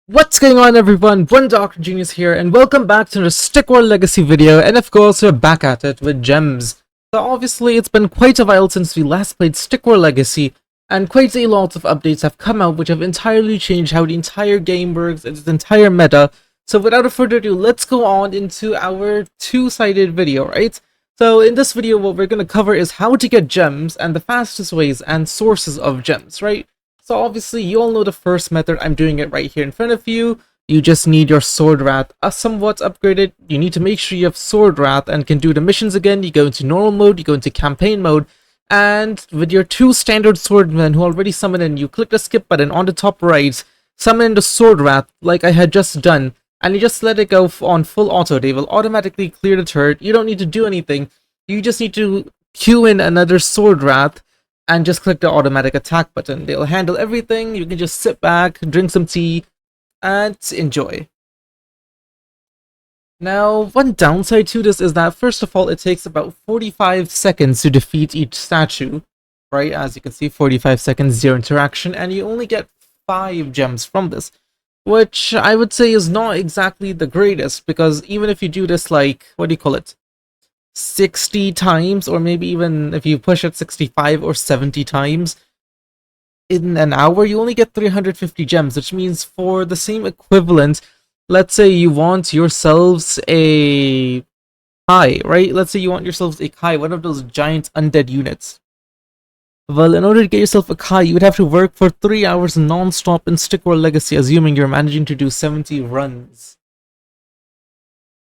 What's going on, everyone? One Dr. Genius here, and welcome back to another Stick War Legacy video, and of course we're back at it with gems. So obviously it's been quite a while since we last played Stick War Legacy, and quite a lot of updates have come out which have entirely changed how the entire game works and its entire meta. So without further ado, let's go on into our two-sided video, right? So in this video what we're going to cover is how to get gems and the fastest ways and sources of gems, right? So obviously you all know the first method. I'm doing it right here in front of you. You just need your Sword Wrath somewhat upgraded. You need to make sure you have Sword Wrath and can do the missions again. You go into normal mode, you go into campaign mode, and with your two standard swordmen who already summon in, you click the skip button on the top right, summon the Sword Wrath like I had just done, and you just let it go on full auto. They will automatically clear the turret. You don't need to do anything. You just need to queue in another Sword Wrath and just click the automatic attack button. They'll handle everything. You can just sit back, drink some tea, and enjoy. Now, one downside to this is that, first of all, it takes about 45 seconds to defeat each statue, right? As you can see, 45 seconds, 0 interaction, and you only get 5 gems from this, which I would say is not exactly the greatest, because even if you do this, like, what do you call it? 60 times, or maybe even if you push it 65 or 70 times in an hour, you only get 350 gems, which means for the same equivalent, let's say you want yourselves a Kai, right? Let's say you want yourselves a Kai, one of those giant undead units. Well, in order to get yourself a Kai, you would have to work for 3 hours non-stop in Stick War Legacy, assuming you're managing to do 70 runs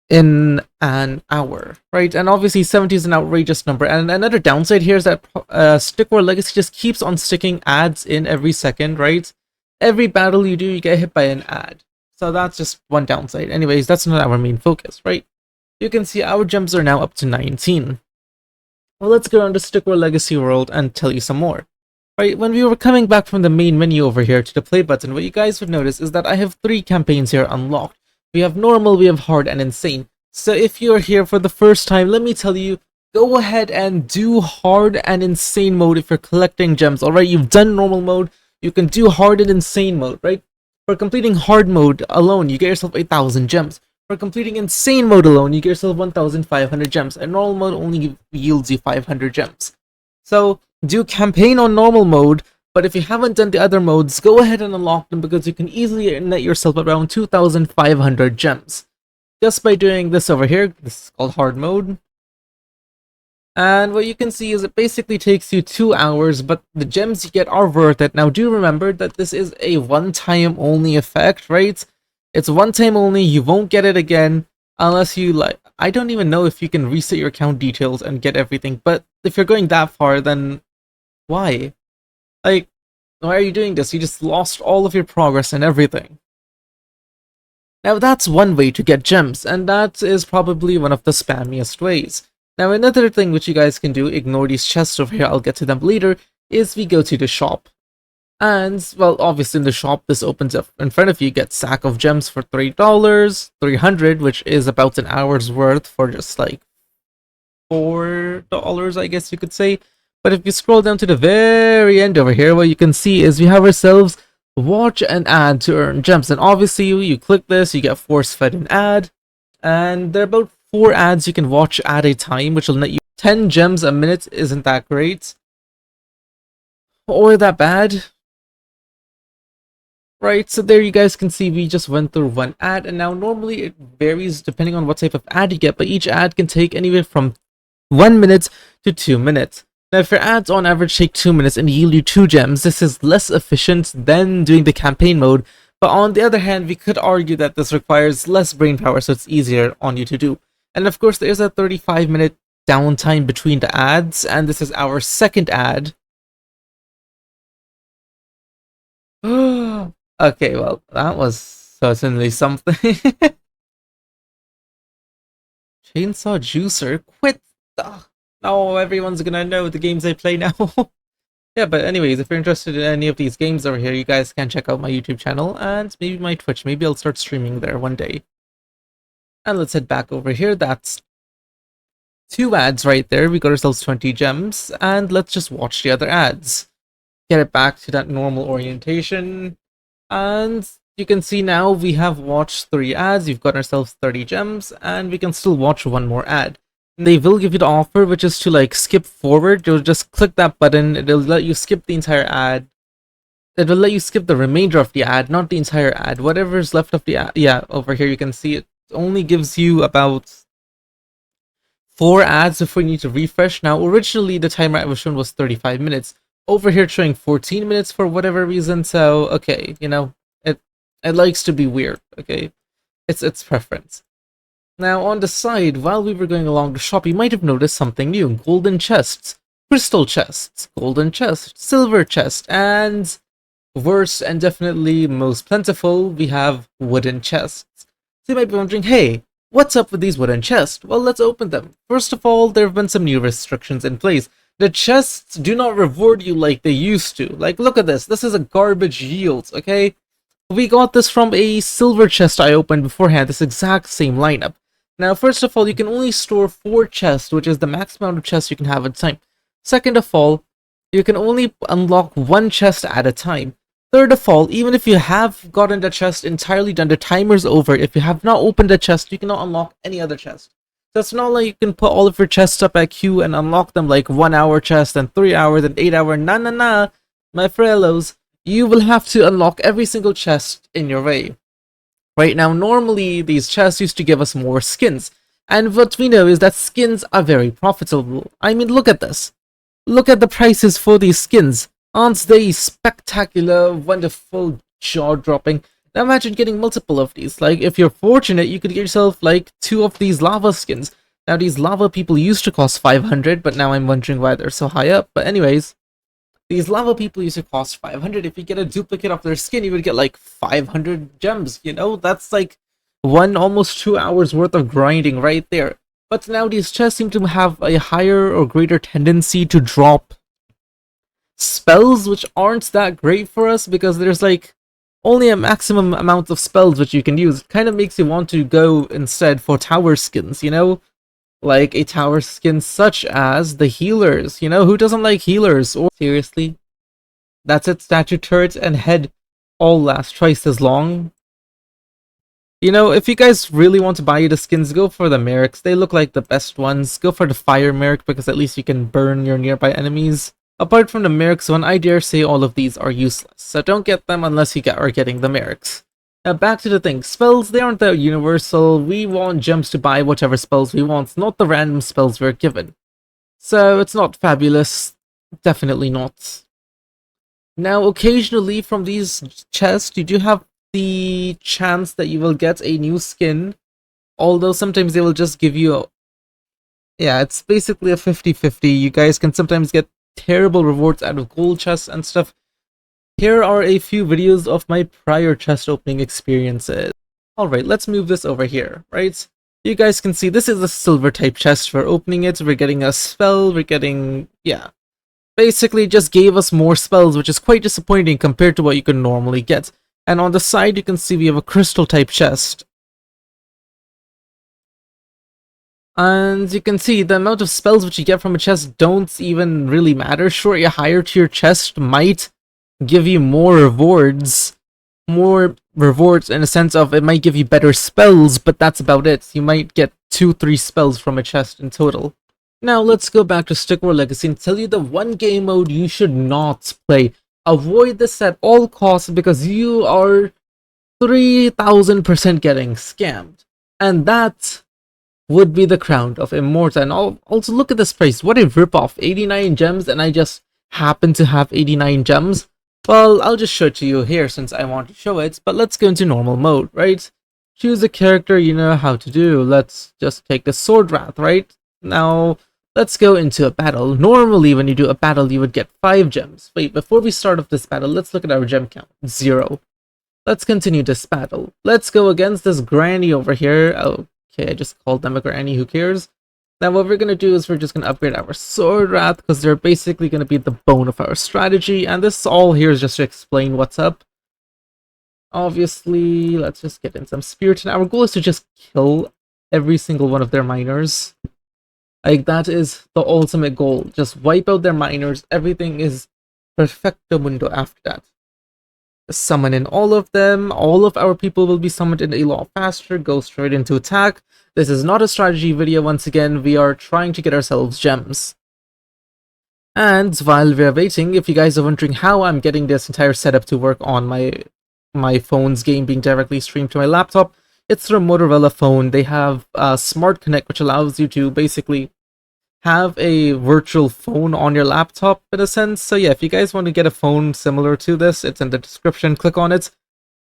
in an hour, right? And obviously 70 is an outrageous number. And another downside here is that Stick War Legacy just keeps on sticking ads in every second, right? Every battle you do, you get hit by an ad. So that's just one downside. Anyways, that's not our main focus, right? You can see our gems are now up to 19. Well, let's go around the Stick War Legacy world and tell you some more. Right, when we were coming back from the main menu over here to the play button, what you guys would notice is that I have 3 campaigns here unlocked. We have normal, we have hard, and insane. So if you're here for the first time, let me tell you, go ahead and do hard and insane mode if you're collecting gems. Alright, you've done normal mode, you can do hard and insane mode, right? For completing hard mode alone, you get yourself 1,000 gems. For completing insane mode alone, you get yourself 1,500 gems. And normal mode only yields you 500 gems. So, do campaign on normal mode, but if you haven't done the other modes, go ahead and unlock them because you can easily net yourself around 2,500 gems. Just by doing this over here. This is called hard mode. And what you can see is it basically takes you 2 hours, but the gems you get are worth it. Now do remember that this is a one-time only effect, right? It's one time only, you won't get it again unless you like... I don't even know if you can reset your account details and get everything, but if you're going that far, then why? Like, why are you doing this? You just lost all of your progress and everything. Now that's one way to get gems, and that is probably one of the spammiest ways. Now another thing which you guys can do, ignore these chests over here, I'll get to them later, is we go to the shop. And, well, obviously in the shop, this opens up in front of you, get sack of gems for $3, 300, which is about an hour's worth for just like $4, I guess you could say. But if you scroll down to the very end over here, what you can see is we have ourselves watch an ad to earn gems. And obviously you click this, you get force-fed an ad. And there are about 4 ads you can watch at a time, which will net you 10 gems a minute. Isn't that great? Or that bad? Right, so there you guys can see we just went through one ad, and now normally it varies depending on what type of ad you get, but each ad can take anywhere from 1 minute to 2 minutes. Now if your ads on average take 2 minutes and yield you 2 gems, this is less efficient than doing the campaign mode, but on the other hand, we could argue that this requires less brain power, so it's easier on you to do. And of course there's a 35-minute downtime between the ads, and this is our second ad. Okay, well, that was certainly something. Chainsaw Juicer, quit! Ugh. No, everyone's gonna know the games I play now. Yeah, but anyways, if you're interested in any of these games over here, you guys can check out my YouTube channel and maybe my Twitch. Maybe I'll start streaming there one day. And let's head back over here. That's 2 ads right there. We got ourselves 20 gems, and let's just watch the other ads. Get it back to that normal orientation. And you can see now we have watched 3 ads, we've got ourselves 30 gems, and we can still watch one more ad. They will give you the offer, which is to like skip forward. You'll just click that button, it'll let you skip the entire ad. It will let you skip the remainder of the ad, not the entire ad. Whatever's left of the ad, yeah, over here you can see it only gives you about 4 ads before you need to refresh. Now, originally the timer I was shown was 35 minutes. Over here it's showing 14 minutes for whatever reason, so okay, you know, it likes to be weird, okay? It's its preference. Now, on the side, while we were going along the shop, you might have noticed something new. Golden chests, crystal chests, golden chest, silver chest, and worst and definitely most plentiful, we have wooden chests. So you might be wondering, hey, what's up with these wooden chests? Well, let's open them. First of all, there have been some new restrictions in place. The chests do not reward you like they used to. Like, look at this. This is a garbage yield, okay? We got this from a silver chest I opened beforehand, this exact same lineup. Now, first of all, you can only store 4 chests, which is the max amount of chests you can have at a time. Second of all, you can only unlock 1 chest at a time. Third of all, even if you have gotten the chest entirely done, the timer's over. If you have not opened the chest, you cannot unlock any other chest. So it's not like you can put all of your chests up at queue and unlock them like 1 hour chest and 3 hours and 8 hour. Nah, my frellos. You will have to unlock every single chest in your way. Right now, normally these chests used to give us more skins, and what we know is that skins are very profitable. I mean, look at this. Look at the prices for these skins. Aren't they spectacular, wonderful, jaw-dropping? Now imagine getting multiple of these. Like, if you're fortunate, you could get yourself like 2 of these lava skins. Now, these lava people used to cost 500, but now I'm wondering why they're so high up. But anyways, these lava people used to cost 500. If you get a duplicate of their skin, you would get like 500 gems, you know? That's like almost 2 hours worth of grinding right there. But now these chests seem to have a higher or greater tendency to drop spells, which aren't that great for us because there's like only a maximum amount of spells which you can use. It kind of makes you want to go instead for tower skins, you know? Like a tower skin such as the healers, you know, who doesn't like healers? Or seriously, that's it, statue turret and head all last twice as long. You know, if you guys really want to buy the skins, go for the mercs. They look like the best ones. Go for the fire merc because at least you can burn your nearby enemies. Apart from the mercs one, I dare say all of these are useless, so don't get them unless you are getting the mercs. Now back to the thing, spells, they aren't that universal. We want gems to buy whatever spells we want, not the random spells we're given. So it's not fabulous, definitely not. Now occasionally from these chests, you do have the chance that you will get a new skin, although sometimes they will just give you yeah, it's basically a 50-50. You guys can sometimes get terrible rewards out of gold chests and stuff. Here are a few videos of my prior chest opening experiences. Alright, let's move this over here, right? You guys can see this is a silver type chest. We're opening it, we're getting a spell, we're getting, yeah. Basically just gave us more spells, which is quite disappointing compared to what you can normally get. And on the side you can see we have a crystal type chest. And you can see the amount of spells which you get from a chest don't even really matter. Sure, a higher tier chest might give you more rewards in a sense of it might give you better spells, but that's about it. You might get 2-3 spells from a chest in total. Now let's go back to Stick War Legacy and tell you the one game mode you should not play. Avoid this at all costs because you are 3000% getting scammed. And that would be the crown of Immorta. And also look at this price. What a ripoff. 89 gems and I just happen to have 89 gems. Well, I'll just show it to you here since I want to show it, but let's go into normal mode, right? Choose a character you know how to do. Let's just take the Sword Wrath, right? Now, let's go into a battle. Normally, when you do a battle, you would get 5 gems. Wait, before we start off this battle, let's look at our gem count. 0. Let's continue this battle. Let's go against this granny over here. Okay, I just called them a granny, who cares? Now what we're going to do is we're just going to upgrade our Sword Wrath because they're basically going to be the bone of our strategy, and this all here is just to explain what's up. Obviously, let's just get in some spirit, and our goal is to just kill every single one of their miners. Like, that is the ultimate goal. Just wipe out their miners, everything is perfecto mundo after that. summon in all of them. All of our people will be summoned in a lot faster, go straight into attack. This is not a strategy video. Once again, we are trying to get ourselves gems. And while we're waiting, if you guys are wondering how I'm getting this entire setup to work on my phone's game being directly streamed to my laptop, it's through a Motorola phone. They have Smart Connect, which allows you to basically have a virtual phone on your laptop in a sense. So yeah, if you guys want to get a phone similar to this, it's in the description, click on it.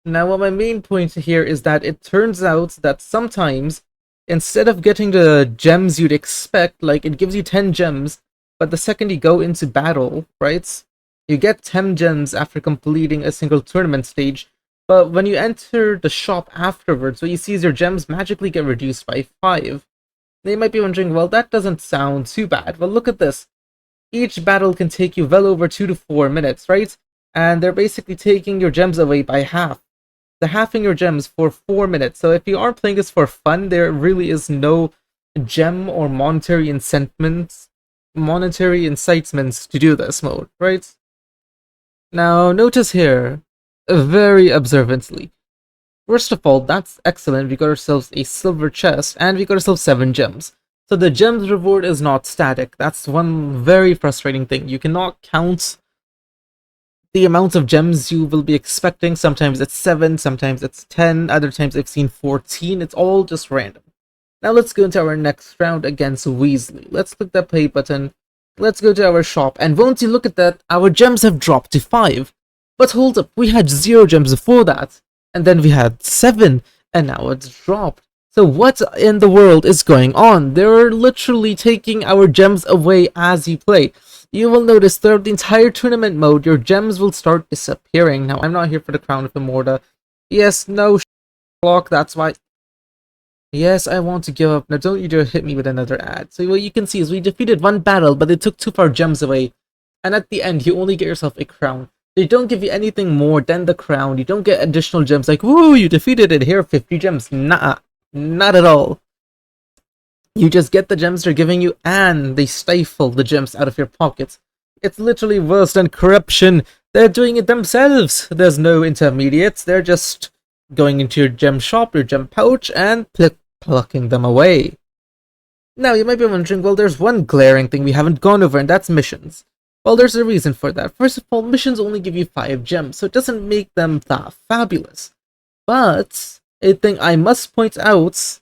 Now, what my main point here is that it turns out that sometimes, instead of getting the gems you'd expect, like it gives you 10 gems, but the second you go into battle, right, you get 10 gems after completing a single tournament stage, but when you enter the shop afterwards, what you see is your gems magically get reduced by 5. They might be wondering, well, that doesn't sound too bad. Well, look at this. Each battle can take you well over 2 to 4 minutes, right? And they're basically taking your gems away by half. They're halving your gems for 4 minutes. So if you are playing this for fun, there really is no gem or monetary incitements to do this mode, right? Now, notice here, very observantly, first of all, that's excellent. We got ourselves a silver chest, and we got ourselves 7 gems. So the gems reward is not static. That's one very frustrating thing. You cannot count the amount of gems you will be expecting. Sometimes it's 7, sometimes it's 10, other times I've seen 14. It's all just random. Now let's go into our next round against Weasley. Let's click that play button. Let's go to our shop, and once you look at that, our gems have dropped to 5. But hold up, we had 0 gems before that. And then we had 7, and now it's dropped. So what in the world is going on? They're literally taking our gems away as you play. You will notice throughout the entire tournament mode, your gems will start disappearing. Now, I'm not here for the Crown of Immorta. Yes, no, block, that's why. Yes, I want to give up. Now, don't you dare hit me with another ad. So what you can see is we defeated one battle, but they took 2 of our gems away. And at the end, you only get yourself a crown. They don't give you anything more than the crown. You don't get additional gems like, woo, you defeated it, here, 50 gems. Nah, not at all. You just get the gems they're giving you, and they stifle the gems out of your pockets. It's literally worse than corruption. They're doing it themselves. There's no intermediates. They're just going into your gem shop, your gem pouch, and plucking them away. Now, you might be wondering, well, there's one glaring thing we haven't gone over, and that's missions. Well, there's a reason for that. First of all, missions only give you 5 gems, so it doesn't make them that fabulous. But a thing I must point out...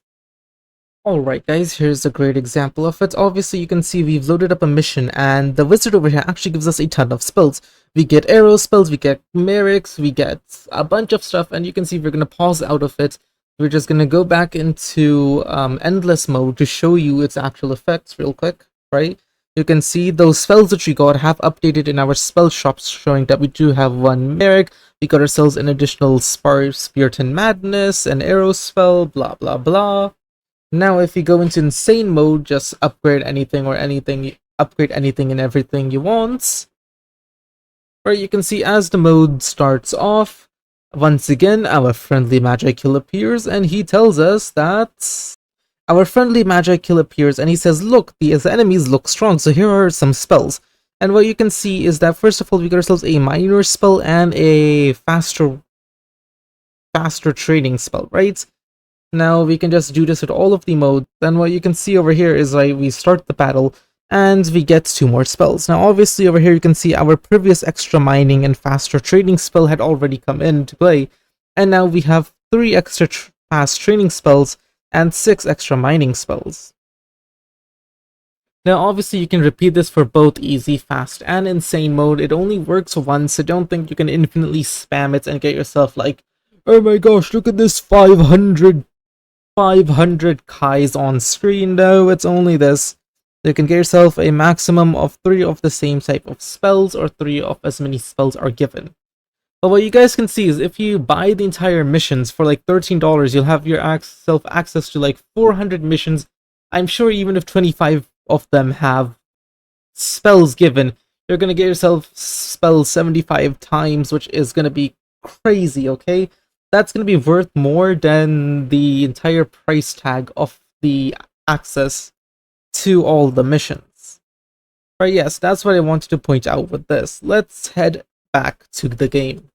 Alright guys, here's a great example of it. Obviously, you can see we've loaded up a mission, and the wizard over here actually gives us a ton of spells. We get arrow spells, we get merrics, we get a bunch of stuff, and you can see we're going to pause out of it. We're just going to go back into endless mode to show you its actual effects real quick, right? You can see those spells that we got have updated in our spell shops, showing that we do have 1 merric. We got ourselves an additional Spiriton Madness, an arrow spell, blah blah blah. Now if you go into insane mode, just upgrade anything and everything you want. Right, you can see as the mode starts off, once again our friendly Magikill appears, and he tells us that our friendly Magikill appears, and he says, look, the enemies look strong, so here are some spells. And what you can see is that first of all, we got ourselves a minor spell and a faster trading spell, right? Now we can just do this with all of the modes. Then what you can see over here is like we start the battle and we get 2 more spells. Now obviously over here you can see our previous extra mining and faster trading spell had already come into play, and now we have 3 extra fast trading spells and 6 extra mining spells. Now obviously you can repeat this for both easy, fast, and insane mode. It only works once, so don't think you can infinitely spam it and get yourself like, oh my gosh, look at this 500 Kais on screen. No, it's only this. You can get yourself a maximum of 3 of the same type of spells, or 3 of as many spells are given. But what you guys can see is if you buy the entire missions for like $13, you'll have yourself access to like 400 missions. I'm sure even if 25 of them have spells given, you're going to get yourself spells 75 times, which is going to be crazy, okay? That's going to be worth more than the entire price tag of the access to all the missions. But yes, that's what I wanted to point out with this. Let's head back to the game.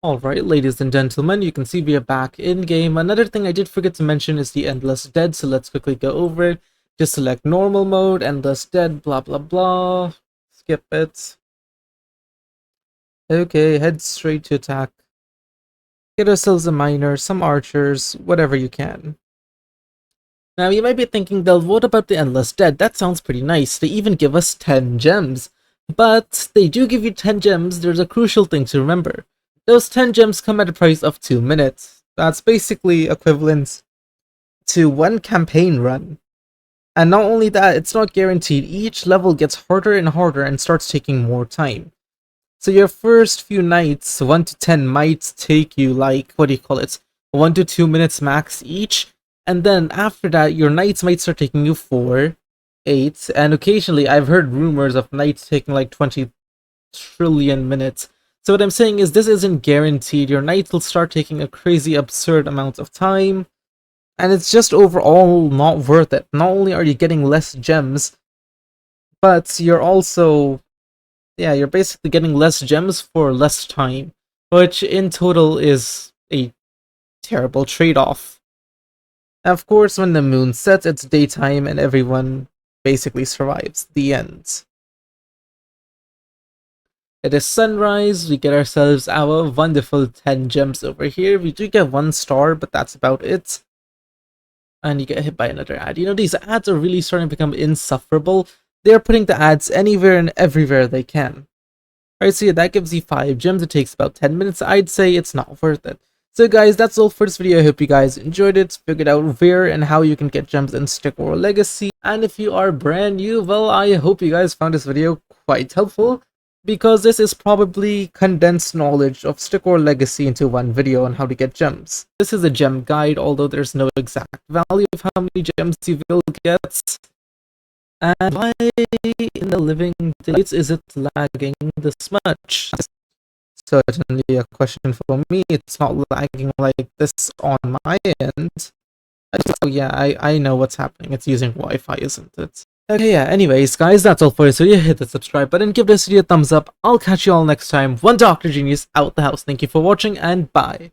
Alright, ladies and gentlemen, you can see we are back in-game. Another thing I did forget to mention is the Endless Dead, so let's quickly go over it. Just select normal mode, Endless Dead, blah blah blah. Skip it. Okay, head straight to attack. Get ourselves a miner, some archers, whatever you can. Now you might be thinking, Del, what about the Endless Dead? That sounds pretty nice. They even give us 10 gems. But they do give you 10 gems, there's a crucial thing to remember. Those 10 gems come at a price of 2 minutes. That's basically equivalent to one campaign run. And not only that, it's not guaranteed. Each level gets harder and harder and starts taking more time. So your first few nights, 1 to 10, might take you like, 1 to 2 minutes max each. And then after that, your nights might start taking you 4, 8, and occasionally I've heard rumors of nights taking like 20 trillion minutes. So what I'm saying is this isn't guaranteed. Your nights will start taking a crazy absurd amount of time, and it's just overall not worth it. Not only are you getting less gems, but you're also, you're basically getting less gems for less time, which in total is a terrible trade-off. Of course, when the moon sets, it's daytime and everyone basically survives. The end. It is sunrise, we get ourselves our wonderful 10 gems over here. We do get 1 star, but that's about it. And you get hit by another ad. You know, these ads are really starting to become insufferable. They're putting the ads anywhere and everywhere they can. Alright, so yeah, that gives you 5 gems. It takes about 10 minutes. I'd say it's not worth it. So guys, that's all for this video. I hope you guys enjoyed it, figured out where and how you can get gems in Stick or Legacy. And if you are brand new, well, I hope you guys found this video quite helpful, because this is probably condensed knowledge of Stick or Legacy into one video on how to get gems. This is a gem guide, although there's no exact value of how many gems you will get. And why in the living daylights is it lagging this much? Certainly a question for me. It's not lagging like this on my end. Oh yeah, I know what's happening. It's using Wi-Fi, isn't it? Okay, yeah, anyways, guys, that's all for this video. Hit the subscribe button, give this video a thumbs up. I'll catch you all next time. One Dr. Genius out the house. Thank you for watching, and bye.